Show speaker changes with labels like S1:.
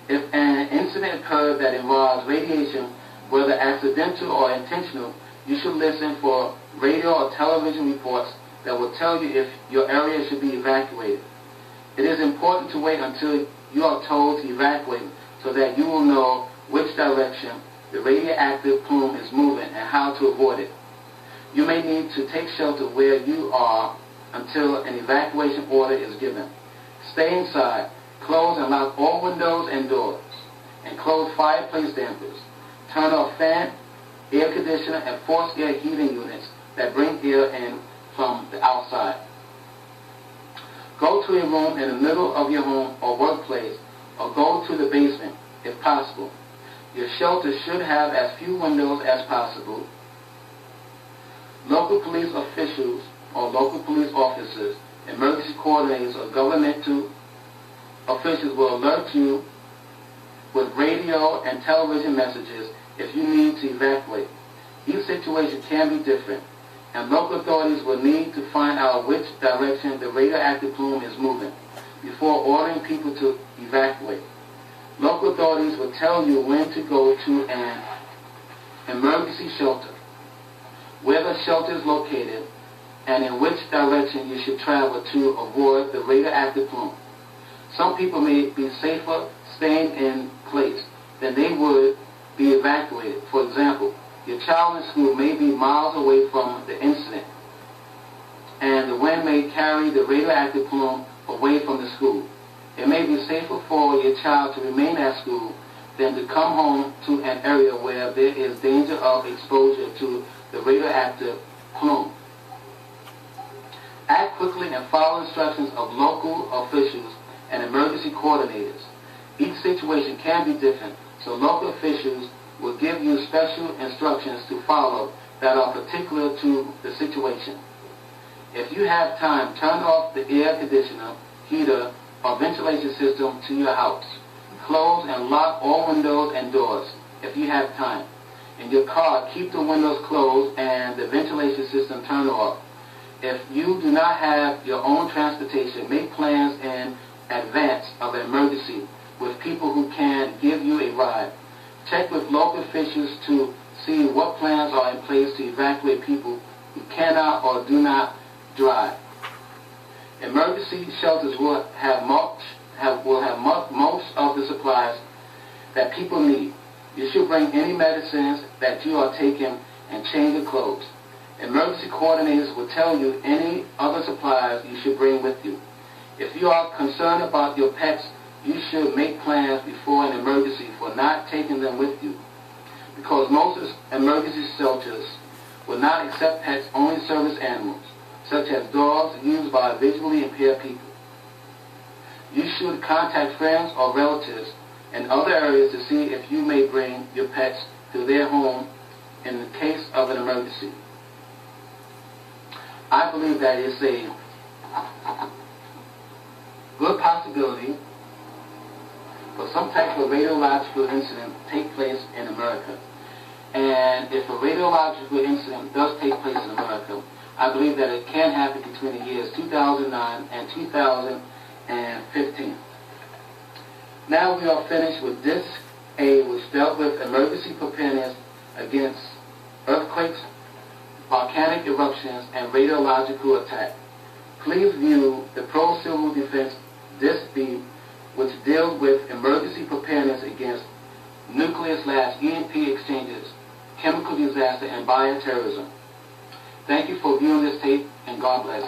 S1: If an incident occurs that involves radiation, whether accidental or intentional, you should listen for radio or television reports that will tell you if your area should be evacuated. It is important to wait until you are told to evacuate so that you will know which direction the radioactive plume is moving and how to avoid it. You may need to take shelter where you are until an evacuation order is given. Stay inside. Close and lock all windows and doors, and close fireplace dampers. Turn off fan, air conditioner, and forced air heating units that bring air in from the outside. Go to a room in the middle of your home or workplace, or go to the basement if possible. Your shelter should have as few windows as possible. Local police officials or local police officers, emergency coordinators, or governmental officials will alert you with radio and television messages if you need to evacuate. Each situation can be different, and local authorities will need to find out which direction the radioactive plume is moving before ordering people to evacuate. Local authorities will tell you when to go to an emergency shelter, where the shelter is located, and in which direction you should travel to avoid the radioactive plume. Some people may be safer staying in place than they would be evacuated. For example, your child in school may be miles away from the incident, and the wind may carry the radioactive plume away from the school. It may be safer for your child to remain at school than to come home to an area where there is danger of exposure to the radioactive plume. Act quickly and follow instructions of local officials and emergency coordinators. Each situation can be different, so local officials will give you special instructions to follow that are particular to the situation. If you have time, turn off the air conditioner, heater, or ventilation system to your house. Close and lock all windows and doors if you have time. In your car, keep the windows closed and the ventilation system turned off. If you do not have your own transportation, make plans in advance of an emergency with people who can give you a ride. Check with local officials to see what plans are in place to evacuate people who cannot or do not drive. Emergency shelters will have most of the supplies that people need. You should bring any medicines that you are taking and change your clothes. Emergency coordinators will tell you any other supplies you should bring with you. If you are concerned about your pets, you should make plans before an emergency for not taking them with you, because most emergency shelters will not accept pets, only service animals, such as dogs used by visually impaired people. You should contact friends or relatives in other areas to see if you may bring your pets to their home in the case of an emergency. I believe that it's a good possibility for some type of radiological incident to take place in America. And if a radiological incident does take place in America, I believe that it can happen between the years 2009 and 2015. Now we are finished with Disc A, which dealt with emergency preparedness against earthquakes, volcanic eruptions, and radiological attack. Please view the Pro Civil Defense Disc B, which deals with emergency preparedness against nuclear/EMP exchanges, chemical disaster, and bioterrorism. Thank you for viewing this tape, and God bless.